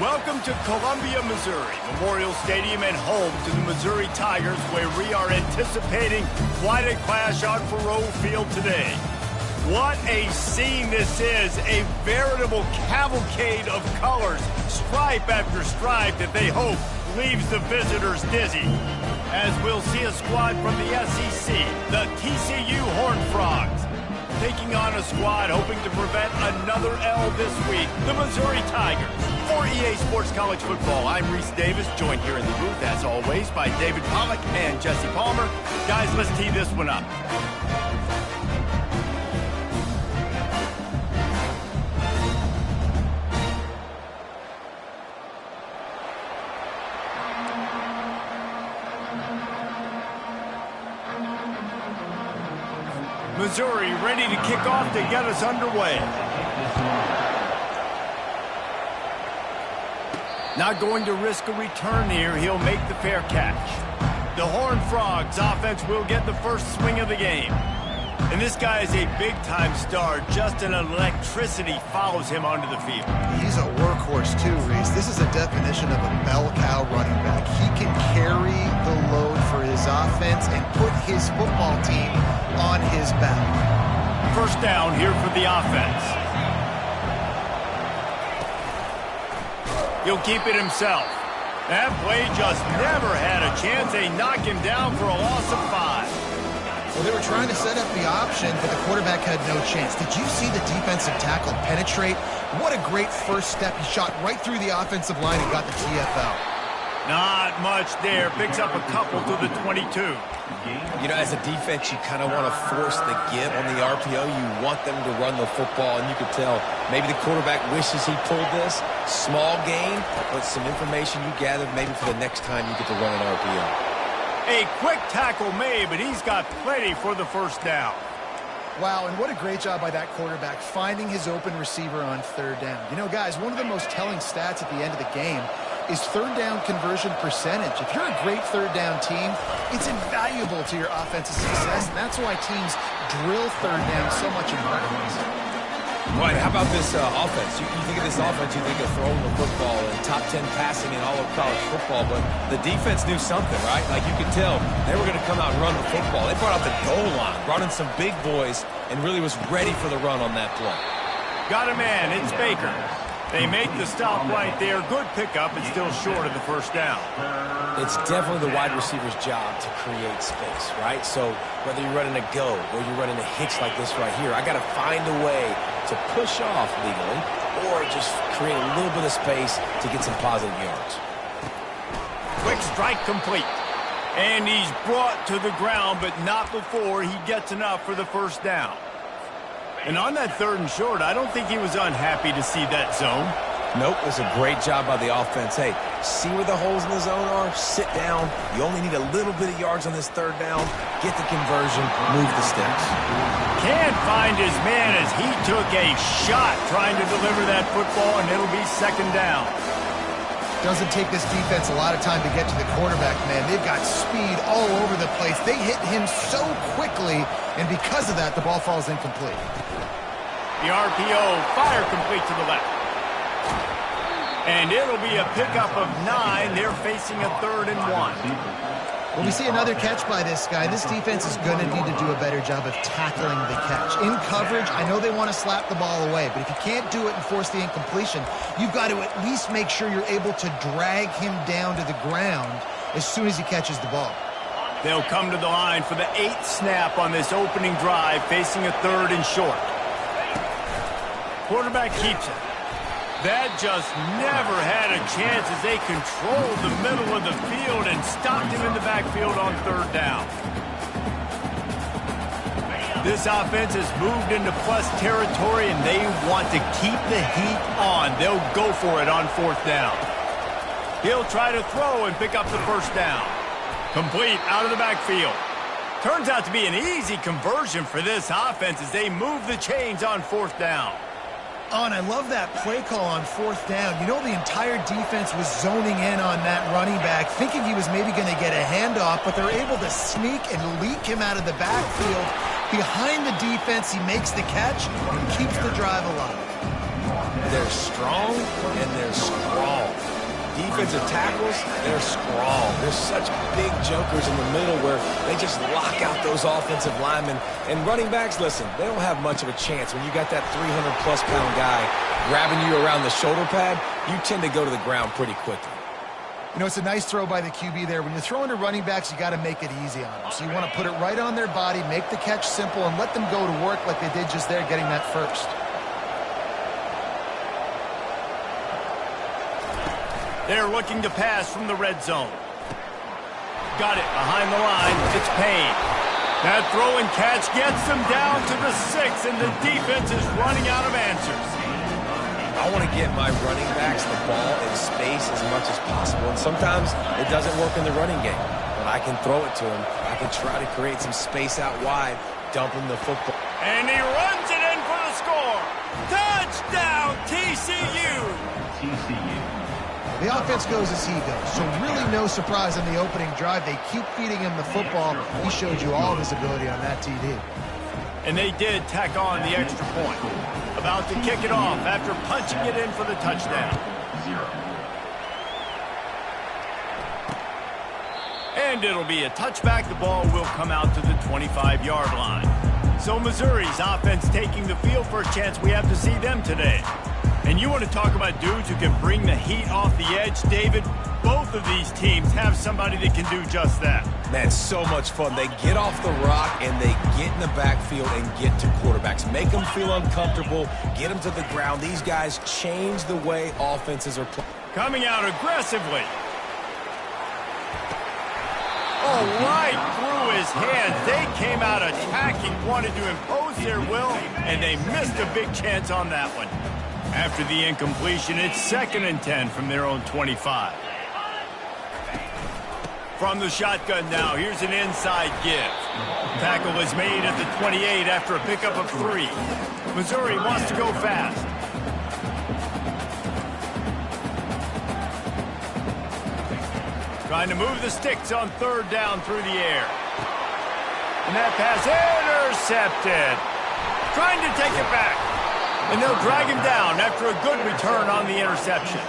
Welcome to Columbia, Missouri, Memorial Stadium and home to the Missouri Tigers, where we are anticipating quite a clash on Faurot Field today. What a scene this is, a veritable cavalcade of colors, stripe after stripe that they hope leaves the visitors dizzy. As we'll see a squad from the SEC, the TCU Horned Frogs, taking on a squad hoping to prevent another L this week, the Missouri Tigers. For EA Sports College Football, I'm Reese Davis, joined here in the booth, as always, by David Pollack and Jesse Palmer. Guys, let's tee this one up. Missouri ready to kick off to get us underway. Not going to risk a return here. He'll make the fair catch. The Horned Frogs offense will get the first swing of the game. And this guy is a big-time star. Just an electricity follows him onto the field. He's a workhorse too, Reese. This is a definition of a bell cow running back. He can carry the load for his offense and put his football team on his back. First down here for the offense. He'll keep it himself. That play just never had a chance. They knock him down for a loss of 5. Well, they were trying to set up the option, but the quarterback had no chance. Did you see the defensive tackle penetrate? What a great first step. He shot right through the offensive line and got the TFL. Not much there. Picks up a couple to the 22. You know, as a defense, you kind of want to force the give on the RPO. You want them to run the football, and you could tell maybe the quarterback wishes he pulled this. Small gain, but some information you gathered maybe for the next time you get to run an RPO. A quick tackle made, but he's got plenty for the first down. Wow, and what a great job by that quarterback, finding his open receiver on third down. You know, guys, one of the most telling stats at the end of the game is third down conversion percentage. If you're a great third down team, it's invaluable to your offensive success, and that's why teams drill third down so much in practice. Right, how about this offense? You think of this offense, you think of throwing the football and top 10 passing in all of college football, but the defense knew something, right? Like you could tell they were going to come out and run the football. They brought out the goal line, brought in some big boys, and really was ready for the run on that play. Got a man, it's Baker. They make the stop right there. Good pickup, but still short of the first down. It's definitely the wide receiver's job to create space, right? So whether you're running a go or you're running a hitch like this right here, I got to find a way to push off legally or just create a little bit of space to get some positive yards. Quick strike complete. And he's brought to the ground, but not before he gets enough for the first down. And on that third and short, I don't think he was unhappy to see that zone. Nope, it was a great job by the offense. Hey, see where the holes in the zone are? Sit down. You only need a little bit of yards on this third down. Get the conversion, move the sticks. Can't find his man as he took a shot trying to deliver that football, and it'll be second down. Doesn't take this defense a lot of time to get to the quarterback, man. They've got speed all over the place. They hit him so quickly, and because of that, the ball falls incomplete. The RPO, fire complete to the left. And it'll be a pickup of 9. They're facing a 3rd and 1. When we see another catch by this guy, this defense is going to need to do a better job of tackling the catch. In coverage, I know they want to slap the ball away, but if you can't do it and force the incompletion, you've got to at least make sure you're able to drag him down to the ground as soon as he catches the ball. They'll come to the line for the 8th snap on this opening drive, facing a 3rd and short. Quarterback keeps it. That just never had a chance as they controlled the middle of the field and stopped him in the backfield on third down. This offense has moved into plus territory, and they want to keep the heat on. They'll go for it on 4th down. He'll try to throw and pick up the first down. Complete out of the backfield. Turns out to be an easy conversion for this offense as they move the chains on 4th down. Oh, and I love that play call on 4th down. You know, the entire defense was zoning in on that running back, thinking he was maybe going to get a handoff, but they're able to sneak and leak him out of the backfield. Behind the defense, he makes the catch and keeps the drive alive. They're strong and they're strong. defensive tackles, they're strong. There's such big jokers in the middle where they just lock out those offensive linemen. And running backs, listen, they don't have much of a chance. When you got that 300-plus pound guy grabbing you around the shoulder pad, you tend to go to the ground pretty quickly. You know, it's a nice throw by the QB there. When you're throwing to running backs, you got to make it easy on them. So you want to put it right on their body, make the catch simple, and let them go to work like they did just there, getting that first. They're looking to pass from the red zone. Got it behind the line. It's Payne. That throw and catch gets them down to the 6, and the defense is running out of answers. I want to get my running backs the ball in space as much as possible, and sometimes it doesn't work in the running game. But I can throw it to him. I can try to create some space out wide, dump him the football. And he runs it in for the score. Touchdown, TCU! The offense goes as he goes, so really no surprise on the opening drive. They keep feeding him the football. He showed you all of his ability on that TD. And they did tack on the extra point. About to kick it off after punching it in for the touchdown. And it'll be a touchback. The ball will come out to the 25-yard line. So Missouri's offense taking the field for a chance. We have to see them today. And you want to talk about dudes who can bring the heat off the edge, David? Both of these teams have somebody that can do just that. Man, so much fun. They get off the rock and they get in the backfield and get to quarterbacks. Make them feel uncomfortable, get them to the ground. These guys change the way offenses are playing. Coming out aggressively. Oh, right through his hands. They came out attacking, wanted to impose their will, and they missed a big chance on that one. After the incompletion, it's 2nd and 10 from their own 25. From the shotgun now, here's an inside give. Tackle is made at the 28 after a pickup of 3. Missouri wants to go fast. Trying to move the sticks on 3rd down through the air. And that pass intercepted. Trying to take it back. And they'll drag him down after a good return on the interception.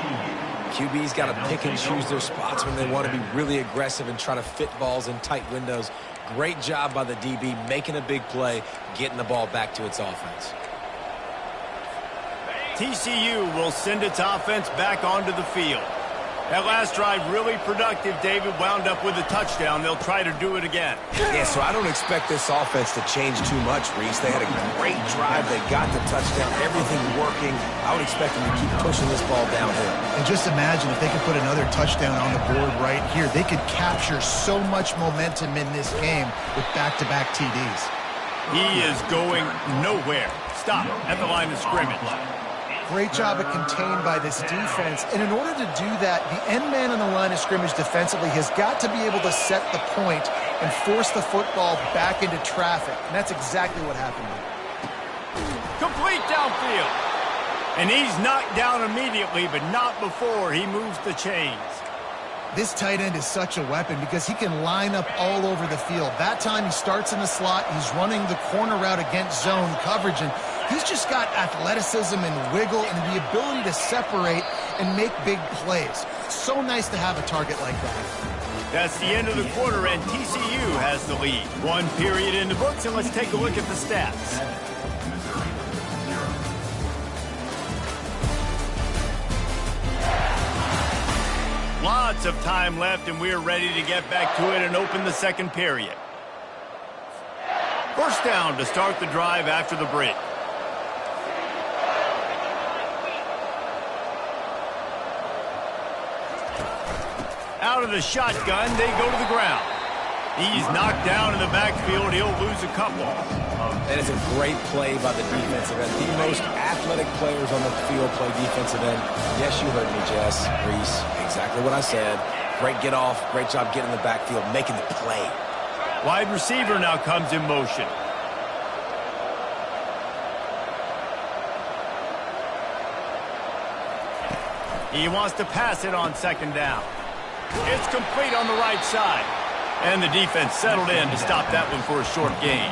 QB's got to pick and choose their spots when they want to be really aggressive and try to fit balls in tight windows. Great job by the DB making a big play, getting the ball back to its offense. TCU will send its offense back onto the field. That last drive really productive. David wound up with a touchdown. They'll try to do it again. Yeah, so I don't expect this offense to change too much, Reese. They had a great drive. They got the touchdown. Everything working. I would expect them to keep pushing this ball downhill. And just imagine if they could put another touchdown on the board right here. They could capture so much momentum in this game with back-to-back TDs. He is going nowhere. Stop at the line of scrimmage. Great job at contained by this defense. And in order to do that, the end man on the line of scrimmage defensively has got to be able to set the point and force the football back into traffic. And that's exactly what happened here. Complete downfield. And he's knocked down immediately, but not before he moves the chains. This tight end is such a weapon because he can line up all over the field. That time he starts in the slot. He's running the corner route against zone coverage. And he's just got athleticism and wiggle and the ability to separate and make big plays. So nice to have a target like that. That's the end of the quarter, and TCU has the lead. 1 period in the books, and let's take a look at the stats. Lots of time left, and we're ready to get back to it and open the 2nd period. First down to start the drive after the break. Out of the shotgun, they go to the ground. He's knocked down in the backfield. He'll lose a couple. That is a great play by the defensive end. The most athletic players on the field play defensive end. Yes, you heard me, Jess, Reese. Exactly what I said. Great get off. Great job getting in the backfield, making the play. Wide receiver now comes in motion. He wants to pass it on 2nd down. It's complete on the right side. And the defense settled in to stop that one for a short gain.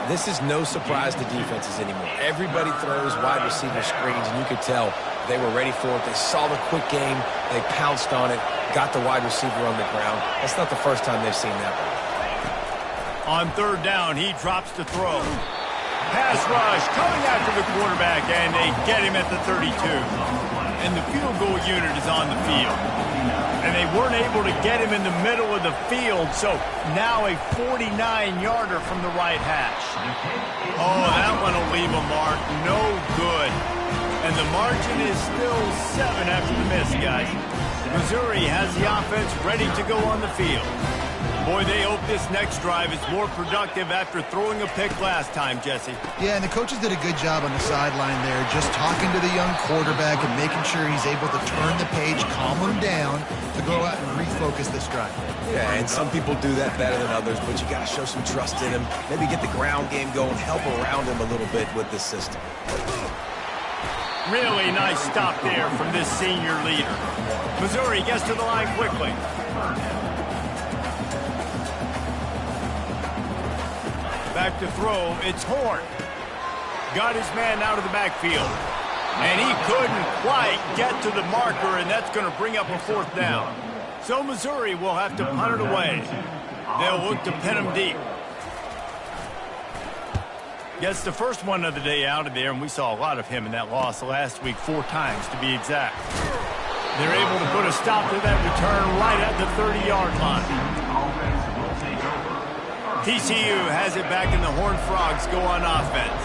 This is no surprise to defenses anymore. Everybody throws wide receiver screens, and you could tell they were ready for it. They saw the quick game. They pounced on it, got the wide receiver on the ground. That's not the first time they've seen that one. On third down, he drops to throw. Pass rush coming after the quarterback, and they get him at the 32. And the field goal unit is on the field. And they weren't able to get him in the middle of the field, so now a 49-yarder from the right hash. Oh, that one will leave a mark. No good. And the margin is still 7 after the miss, guys. Missouri has the offense ready to go on the field. Boy, they hope this next drive is more productive after throwing a pick last time, Jesse. Yeah, and the coaches did a good job on the sideline there, just talking to the young quarterback and making sure he's able to turn the page, calm him down, to go out and refocus this drive. Yeah, and some people do that better than others, but you got to show some trust in him. Maybe get the ground game going, help around him a little bit with this system. Really nice stop there from this senior leader. Missouri gets to the line quickly. Back to throw, it's Horn. Got his man out of the backfield. And he couldn't quite get to the marker, and that's going to bring up a fourth down. So Missouri will have to punt it away. They'll look to pin him deep. Gets the first one of the day out of there, and we saw a lot of him in that loss last week, 4 times to be exact. They're able to put a stop to that return right at the 30-yard line. TCU has it back, and the Horned Frogs go on offense.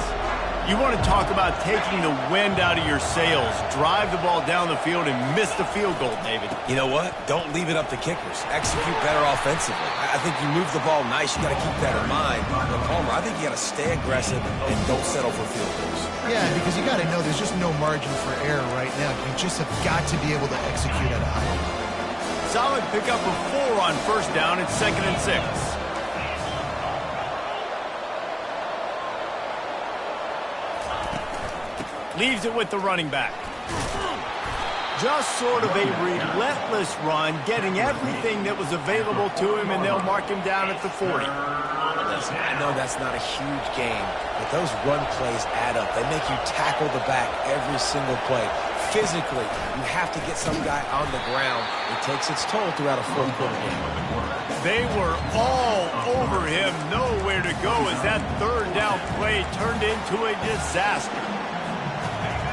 You want to talk about taking the wind out of your sails. Drive the ball down the field and miss the field goal, David. You know what? Don't leave it up to kickers. Execute better offensively. I think you move the ball nice. You got to keep that in mind. But Palmer, I think you got to stay aggressive and don't settle for field goals. Yeah, because you got to know there's just no margin for error right now. You just have got to be able to execute at a high level. Solid pickup of 4 on first down. It's 2nd and 6. Leaves it with the running back. Just sort of a relentless run, getting everything that was available to him, and they'll mark him down at the 40. Listen, I know that's not a huge game, but those run plays add up. They make you tackle the back every single play. Physically, you have to get some guy on the ground. It takes its toll throughout a fourth quarter game. They were all over him, nowhere to go as that third down play turned into a disaster.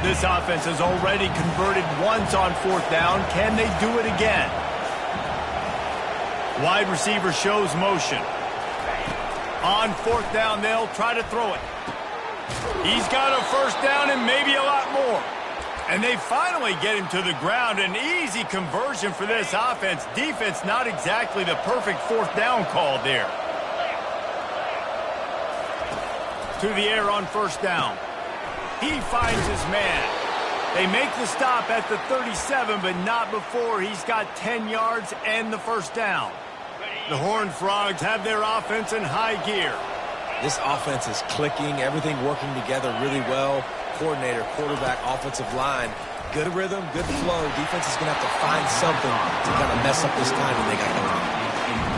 This offense has already converted once on fourth down. Can they do it again? Wide receiver shows motion. On fourth down, they'll try to throw it. He's got a first down and maybe a lot more. And they finally get him to the ground. An easy conversion for this offense. Defense, not exactly the perfect fourth down call there. To the air on first down. He finds his man. They make the stop at the 37, but not before he's got 10 yards and the first down. The Horned Frogs have their offense in high gear. This offense is clicking, everything working together really well. Coordinator, quarterback, offensive line. Good rhythm, good flow. Defense is going to have to find something to kind of mess up this timing they got going on.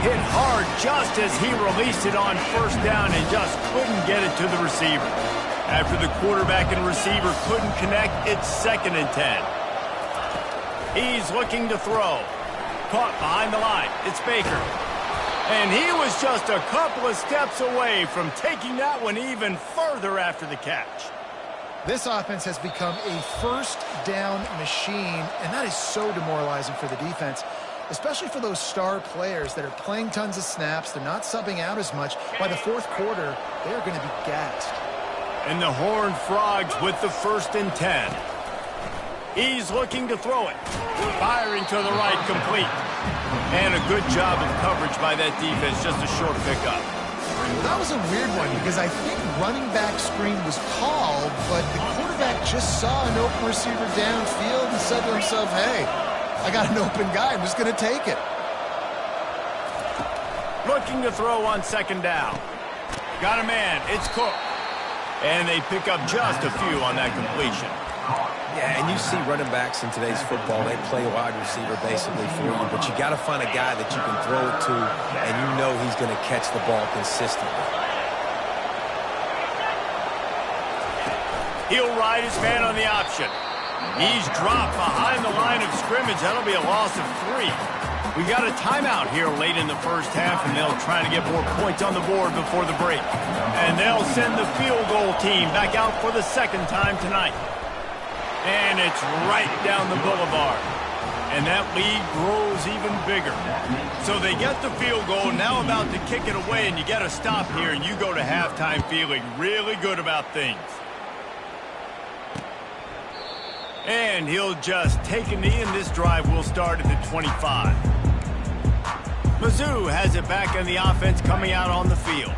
Hit hard just as he released it on first down and just couldn't get it to the receiver. After the quarterback and receiver couldn't connect, it's 2nd and 10. He's looking to throw. Caught behind the line. It's Baker. And he was just a couple of steps away from taking that one even further after the catch. This offense has become a first down machine, and that is so demoralizing for the defense, especially for those star players that are playing tons of snaps. They're not subbing out as much. By the fourth quarter, they're going to be gassed. And the Horned Frogs with the 1st and 10. He's looking to throw it. Firing to the right, complete. And a good job of coverage by that defense, just a short pickup. That was a weird one because I think running back screen was called, but the quarterback just saw an open receiver downfield and said to himself, hey, I got an open guy. I'm just going to take it. Looking to throw on 2nd down. Got a man. It's Cook. And they pick up just a few on that completion. Yeah, and you see running backs in today's football, they play wide receiver basically for you, but you got to find a guy that you can throw it to, and you know he's going to catch the ball consistently. He'll ride his man on the option. He's dropped behind the line of scrimmage. That'll be a loss of 3. We got a timeout here late in the first half, and they'll try to get more points on the board before the break. And they'll send the field goal team back out for the second time tonight. And it's right down the boulevard. And that lead grows even bigger. So they get the field goal, now about to kick it away, and you get a stop here, and you go to halftime feeling really good about things. And he'll just take a knee, and this drive will start at the 25. Mizzou has it back in the offense coming out on the field.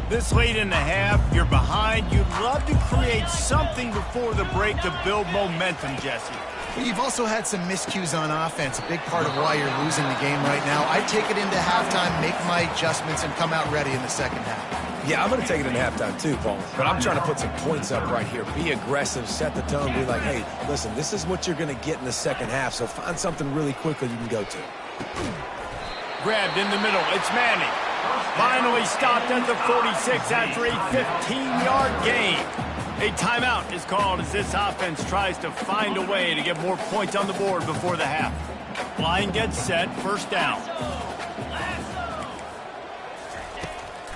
This late in the half, you're behind. You'd love to create something before the break to build momentum, Jesse. You've also had some miscues on offense, a big part of why you're losing the game right now. I'd take it into halftime, make my adjustments, and come out ready in the second half. Yeah, I'm going to take it into halftime too, Paul. But I'm trying to put some points up right here. Be aggressive, set the tone, be like, hey, listen, this is what you're going to get in the second half, so find something really quickly you can go to. Grabbed in the middle. It's Manning. Finally stopped at the 46 after a 15-yard gain. A timeout is called as this offense tries to find a way to get more points on the board before the half. Line gets set, first down.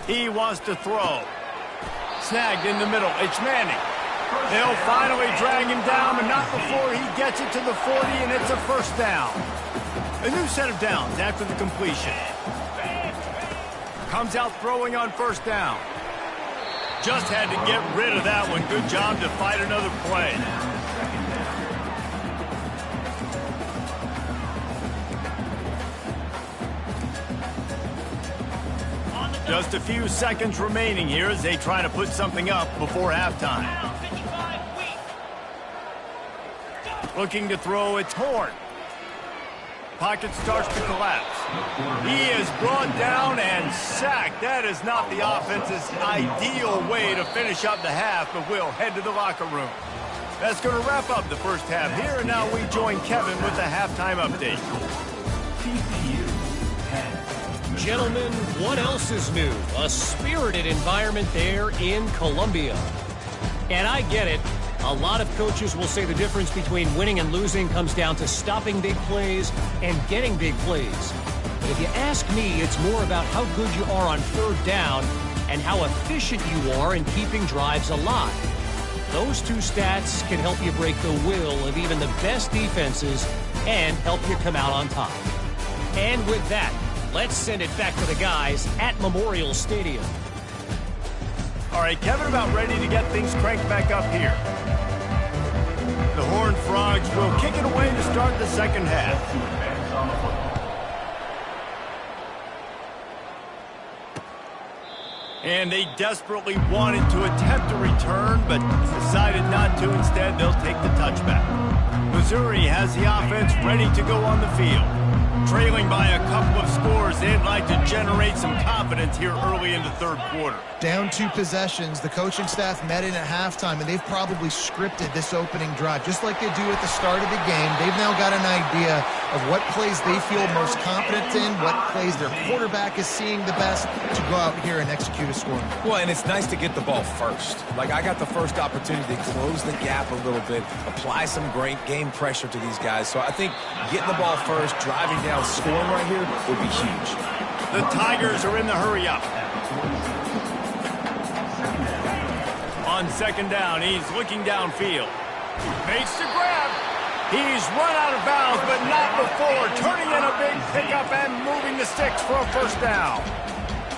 He wants to throw. Snagged in the middle. It's Manning. They'll finally drag him down, but not before he gets it to the 40, and it's a first down. A new set of downs after the completion. Comes out throwing on first down. Just had to get rid of that one. Good job to fight another play. Just a few seconds remaining here as they try to put something up before halftime. Looking to throw, it's Horn. Pocket starts to collapse. He is brought down and sacked. That is not the offense's ideal way to finish up the half, but we'll head to the locker room. That's going to wrap up the first half here, and now we join Kevin with the halftime update. Gentlemen, what else is new? A spirited environment there in Columbia. And I get it. A lot of coaches will say the difference between winning and losing comes down to stopping big plays and getting big plays. But if you ask me, it's more about how good you are on third down and how efficient you are in keeping drives alive. Those two stats can help you break the will of even the best defenses and help you come out on top. And with that, let's send it back to the guys at Memorial Stadium. All right, Kevin about ready to get things cranked back up here. The Horned Frogs will kick it away to start the second half. And they desperately wanted to attempt a return, but decided not to. Instead, they'll take the touchback. Missouri has the offense ready to go on the field. Trailing by a couple of scores, they'd like to generate some confidence here early in the third quarter. Down 2 possessions, the coaching staff met in at halftime, and they've probably scripted this opening drive, just like they do at the start of the game. They've now got an idea of what plays they feel most confident in, what plays their quarterback is seeing the best to go out here and execute a score. Well, and it's nice to get the ball first. Like, I got the first opportunity to close the gap a little bit, apply some great game pressure to these guys. So I think getting the ball first, driving down, scoring right here would be huge. The Tigers are in the hurry-up. On second down, he's looking downfield. Makes the grab. He's run out of bounds, but not before. Turning in a big pickup and moving the sticks for a first down.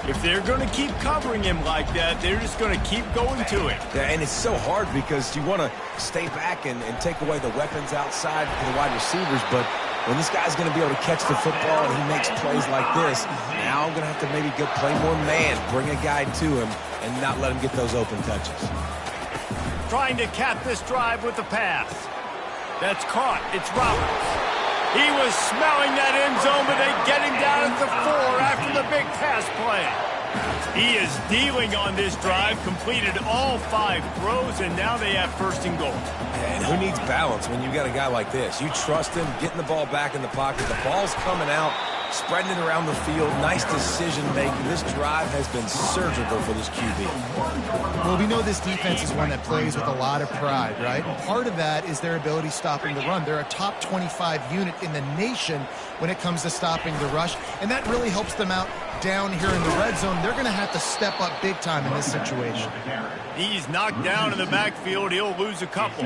If they're going to keep covering him like that, they're just going to keep going to it. Yeah, and it's so hard because you want to stay back and take away the weapons outside for the wide receivers, but when this guy's going to be able to catch the football and he makes plays like this, now I'm going to have to maybe go play more man, bring a guy to him, and not let him get those open touches. Trying to cap this drive with the pass. That's caught. It's Roberts. He was smelling that end zone, but they get him down at the 4 after the big pass play. He is dealing on this drive, completed all 5 throws, and now they have first and goal. And who needs balance when you got a guy like this? You trust him, getting the ball back in the pocket. The ball's coming out, spreading it around the field. Nice decision-making. This drive has been surgical for this QB. Well, we know this defense is one that plays with a lot of pride, right? And part of that is their ability stopping the run. They're a top 25 unit in the nation when it comes to stopping the rush, and that really helps them out down here in the red zone. They're going to have to step up big time in this situation. He's knocked down in the backfield. He'll lose a couple.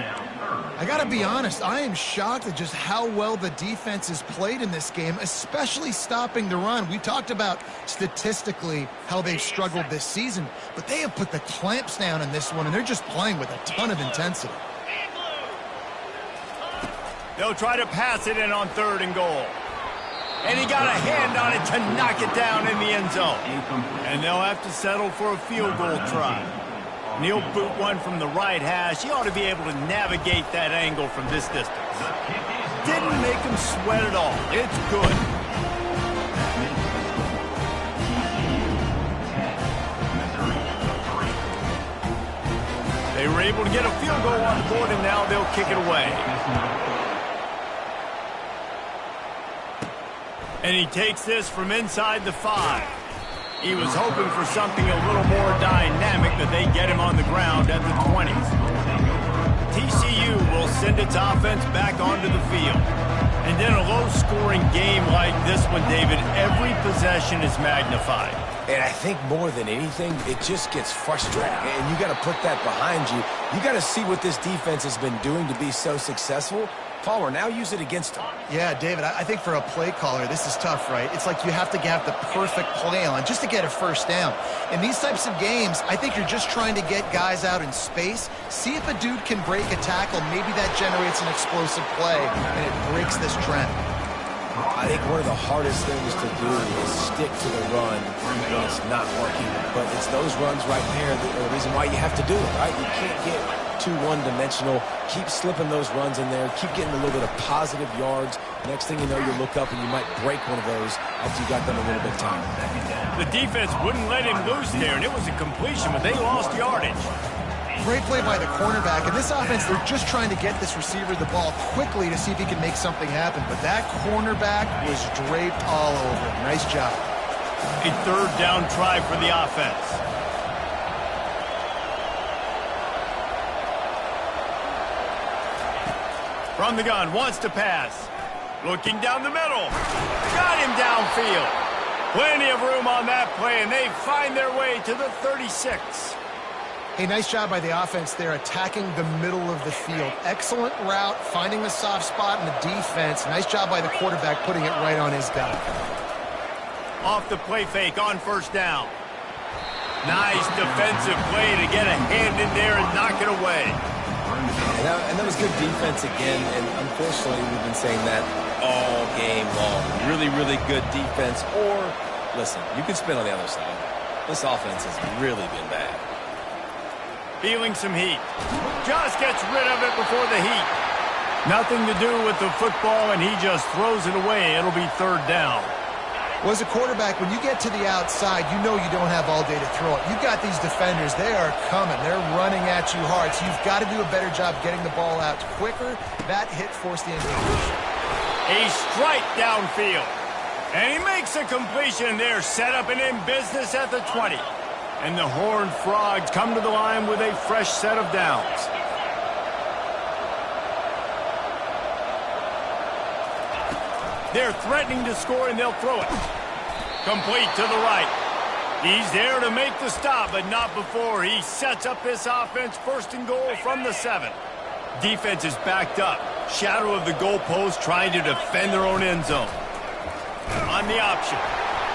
I got to be honest, I am shocked at just how well the defense has played in this game, especially stopping the run. We talked about statistically how they've struggled this season, but they have put the clamps down in this one, and they're just playing with a ton of intensity. They'll try to pass it in on 3rd and goal. And he got a hand on it to knock it down in the end zone. And they'll have to settle for a field goal try. And he'll boot one from the right hash. He ought to be able to navigate that angle from this distance. Didn't make him sweat at all. It's good. They were able to get a field goal on the board, and now they'll kick it away. And he takes this from inside the 5. He was hoping for something a little more dynamic, but they get him on the ground at the 20. TCU will send its offense back onto the field. And in a low-scoring game like this one, David, every possession is magnified. And I think more than anything, it just gets frustrating. And you got to put that behind you. You got to see what this defense has been doing to be so successful. Palmer, now use it against him. Yeah, David, I think for a play caller, this is tough, right? It's like you have to have the perfect play on just to get a first down. In these types of games, I think you're just trying to get guys out in space, see if a dude can break a tackle. Maybe that generates an explosive play, and it breaks this trend. I think one of the hardest things to do is stick to the run when it's not working. But it's those runs right there that are the reason why you have to do it, right? You can't get too one-dimensional. Keep slipping those runs in there. Keep getting a little bit of positive yards. Next thing you know, you look up and you might break one of those after you got them a little bit tired. The defense wouldn't let him loose there, and it was a completion, but they lost yardage. Great play by the cornerback. In this offense, they're just trying to get this receiver the ball quickly to see if he can make something happen. But that cornerback was draped all over him. Nice job. A 3rd down try for the offense. From the gun, wants to pass. Looking down the middle. Got him downfield. Plenty of room on that play, and they find their way to the 36. Hey, nice job by the offense there, attacking the middle of the field. Excellent route, finding the soft spot in the defense. Nice job by the quarterback putting it right on his guy. Off the play fake on 1st down. Nice defensive play to get a hand in there and knock it away. And that was good defense again, and unfortunately we've been saying that all game long. Really, really good defense. Or, listen, you can spin on the other side. This offense has really been bad. Feeling some heat. Just gets rid of it before the heat. Nothing to do with the football, and he just throws it away. It'll be 3rd down. Well, as a quarterback, when you get to the outside, you know you don't have all day to throw it. You've got these defenders. They are coming. They're running at you hard, so you've got to do a better job getting the ball out quicker. That hit forced the incompletion. A strike downfield. And he makes a completion there. Set up and in business at the 20. And the Horned Frogs come to the line with a fresh set of downs. They're threatening to score, and they'll throw it. Complete to the right. He's there to make the stop, but not before he sets up this offense 1st and goal from the 7. Defense is backed up. Shadow of the goalpost trying to defend their own end zone. On the option.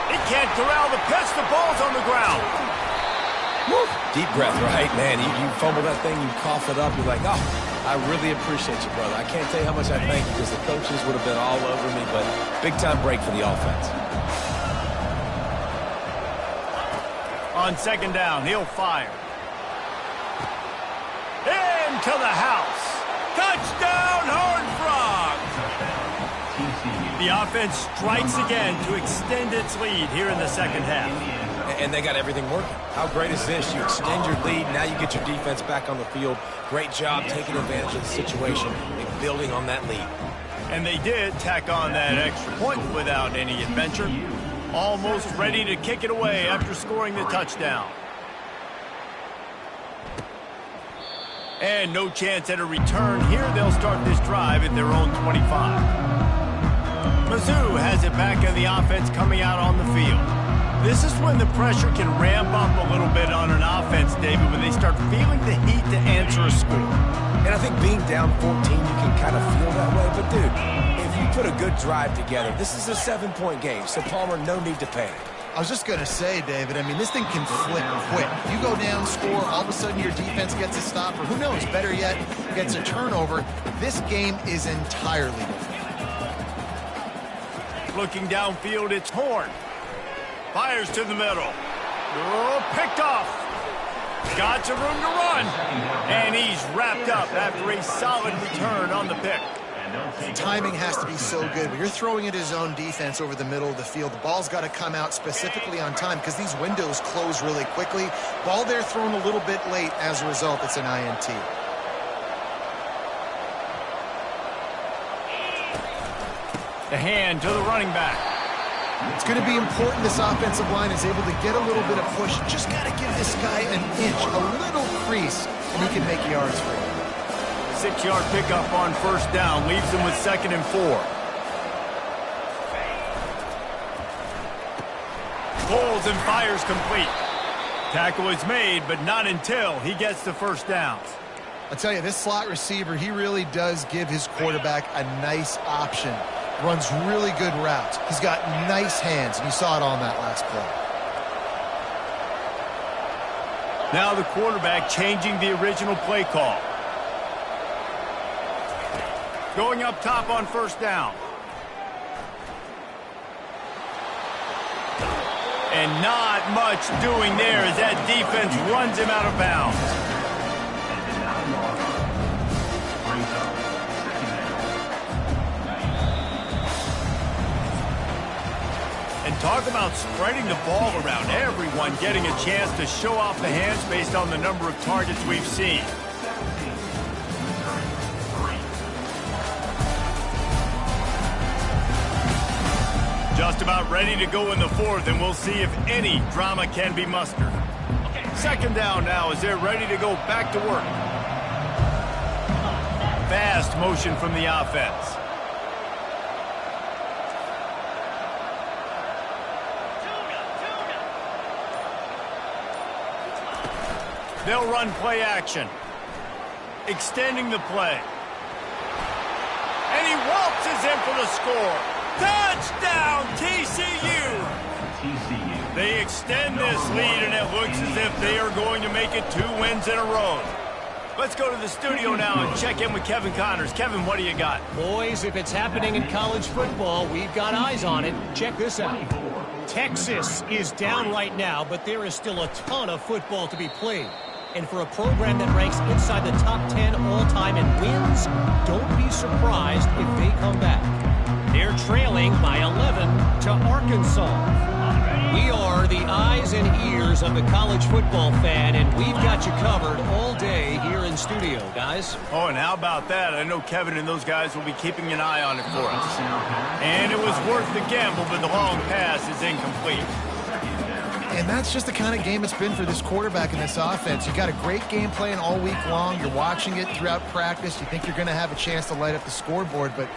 He can't corral the pitch. The ball's on the ground. Woo. Deep breath, right? Man, you fumble that thing, you cough it up, you're like, oh, I really appreciate you, brother. I can't tell you how much I thank you because the coaches would have been all over me, but big-time break for the offense. On 2nd down, he'll fire. Into the house. Touchdown, Horned Frogs! The offense strikes again to extend its lead here in the 2nd half. and they got everything working. How great is this? You extend your lead, now you get your defense back on the field. Great job taking advantage of the situation and building on that lead. And they did tack on that extra point without any adventure. Almost ready to kick it away after scoring the touchdown. And no chance at a return here. They'll start this drive at their own 25. Mizzou has it back in the offense coming out on the field. This is when the pressure can ramp up a little bit on an offense, David, when they start feeling the heat to answer a score. And I think being down 14, you can kind of feel that way. But, dude, if you put a good drive together, this is a 7-point game. So, Palmer, no need to panic. I was just going to say, David, I mean, this thing can flip quick. You go down, score, all of a sudden your defense gets a stop, or who knows, better yet, gets a turnover. This game is entirely different. Looking downfield, it's Horn. Fires to the middle. Oh, picked off. Got some room to run. And he's wrapped up after a solid return on the pick. Timing has to be so good. When you're throwing at his own defense over the middle of the field, the ball's got to come out specifically on time because these windows close really quickly. Ball there thrown a little bit late. As a result, it's an INT. The hand to the running back. It's going to be important this offensive line is able to get a little bit of push. Just got to give this guy an inch, a little crease, and he can make yards for you. 6-yard pickup on first down leaves them with 2nd and 4. Pulls and fires complete. Tackle is made, but not until he gets the first down. I'll tell you, this slot receiver, he really does give his quarterback a nice option. Runs really good routes. He's got nice hands, and you saw it on that last play. Now the quarterback changing the original play call. Going up top on first down. And not much doing there as that defense runs him out of bounds. And talk about spreading the ball around. Everyone getting a chance to show off the hands based on the number of targets we've seen. Just about ready to go in the 4th, and we'll see if any drama can be mustered. 2nd down now as they're ready to go back to work. Fast motion from the offense. They'll run play action. Extending the play. And he waltzes in for the score. Touchdown, TCU! They extend this lead, and it looks as if they are going to make it 2 wins in a row. Let's go to the studio now and check in with Kevin Connors. Kevin, what do you got? Boys, if it's happening in college football, we've got eyes on it. Check this out. Texas is down right now, but there is still a ton of football to be played. And for a program that ranks inside the top 10 all-time in wins, don't be surprised if they come back. They're trailing by 11 to Arkansas. We are the eyes and ears of the college football fan, and we've got you covered all day here in studio, guys. Oh, and how about that? I know Kevin and those guys will be keeping an eye on it for us. And it was worth the gamble, but the long pass is incomplete. And that's just the kind of game it's been for this quarterback in this offense. You got a great game plan all week long. You're watching it throughout practice. You think you're going to have a chance to light up the scoreboard, but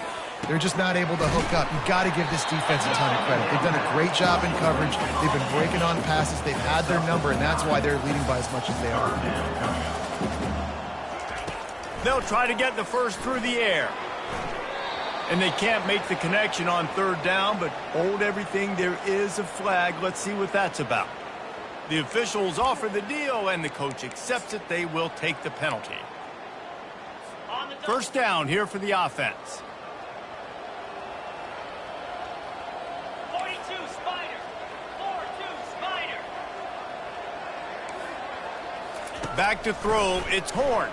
they're just not able to hook up. You've got to give this defense a ton of credit. They've done a great job in coverage. They've been breaking on passes. They've had their number, and that's why they're leading by as much as they are. They'll try to get the first through the air. And they can't make the connection on 3rd down, but hold everything. There is a flag. Let's see what that's about. The officials offer the deal, and the coach accepts it. They will take the penalty. First down here for the offense. 42 Spider. 4-2 Spider. Back to throw. It's Horn.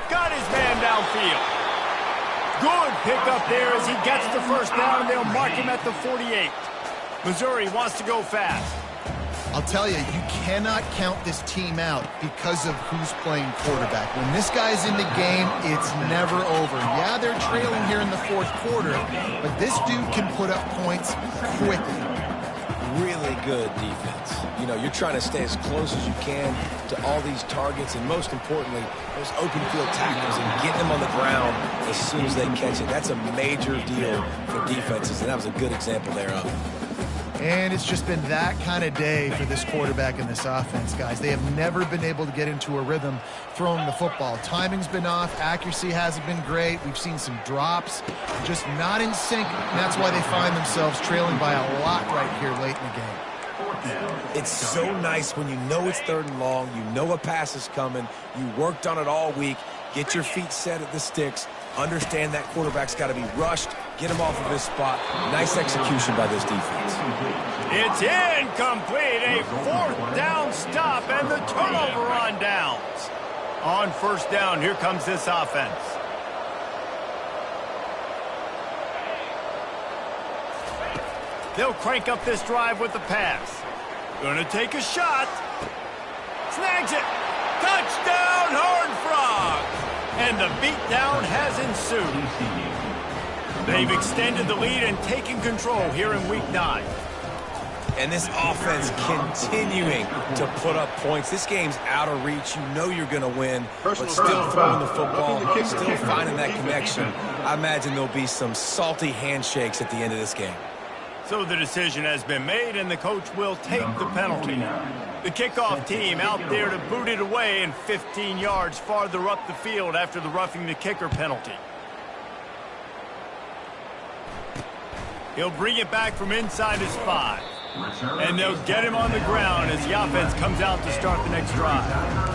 Got his man downfield. Good pickup there as he gets the first down, and they'll mark him at the 48. Missouri wants to go fast. I'll tell you, you cannot count this team out because of who's playing quarterback. When this guy's in the game, it's never over. Yeah, they're trailing here in the fourth quarter, but this dude can put up points quickly. Really good defense. You know, you're trying to stay as close as you can to all these targets, and most importantly, those open field tackles, and getting them on the ground as soon as they catch it. That's a major deal for defenses, and that was a good example thereof. And it's just been that kind of day for this quarterback and this offense, guys. They have never been able to get into a rhythm throwing the football. Timing's been off. Accuracy hasn't been great. We've seen some drops, just not in sync. And that's why they find themselves trailing by a lot right here late in the game. It's so nice when you know it's 3rd and long, you know a pass is coming, you worked on it all week, get your feet set at the sticks, understand that quarterback's got to be rushed, get him off of his spot. Nice execution by this defense. It's incomplete. A 4th down stop and the turnover on downs. On 1st down, here comes this offense. They'll crank up this drive with the pass. Gonna take a shot. Snags it. Touchdown, Horned Frogs. And the beatdown has ensued. They've extended the lead and taken control here in Week 9. And this offense continuing to put up points. This game's out of reach. You know you're going to win, but still throwing the football, still finding that connection. I imagine there'll be some salty handshakes at the end of this game. So the decision has been made, and the coach will take the penalty. The kickoff team out there to boot it away and 15 yards farther up the field after the roughing the kicker penalty. He'll bring it back from inside his 5. And they'll get him on the ground as the offense comes out to start the next drive.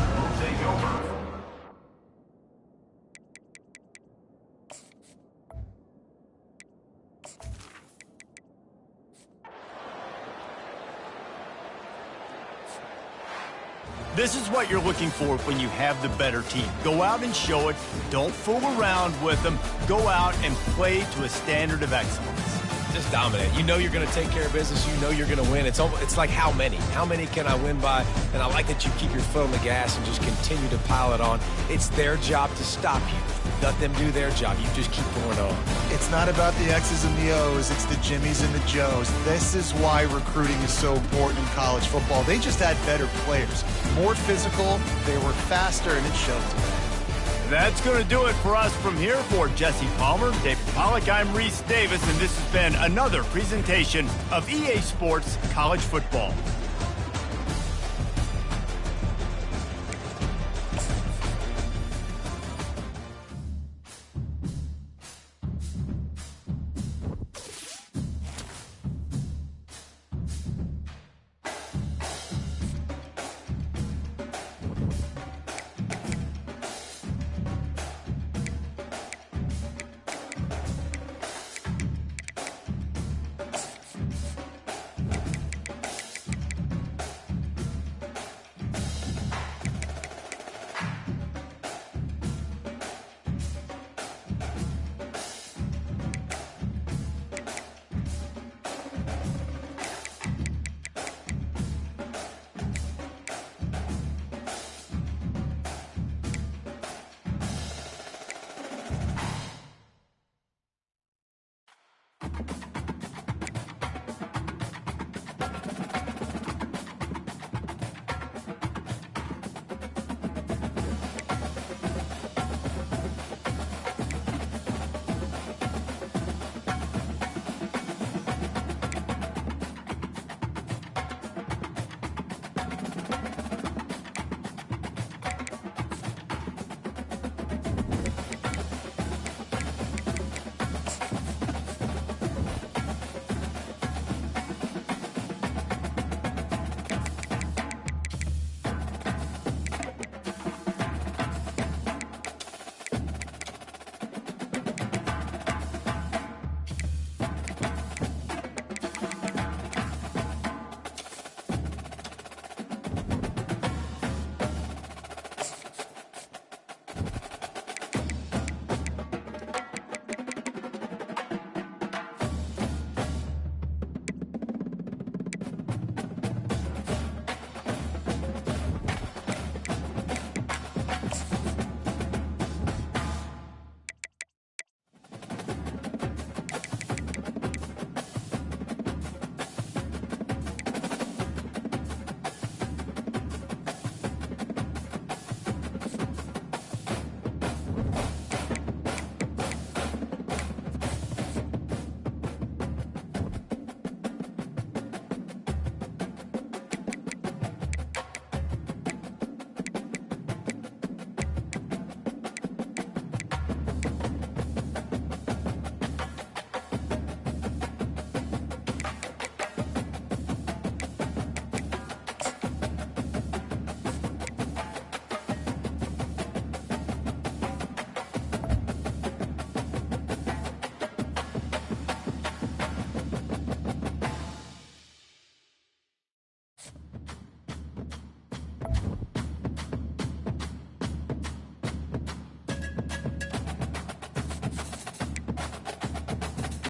This is what you're looking for when you have the better team. Go out and show it. Don't fool around with them. Go out and play to a standard of excellence. Just dominate. You know you're going to take care of business. You know you're going to win. It's like how many? How many can I win by? And I like that you keep your foot on the gas and just continue to pile it on. It's their job to stop you. Let them do their job. You just keep going on. It's not about the X's and the O's. It's the Jimmies and the Joes. This is why recruiting is so important in college football. They just had better players. More physical. They were faster, and it showed today. That's going to do it for us from here. For Jesse Palmer, David Pollack, I'm Reese Davis, and this has been another presentation of EA Sports College Football.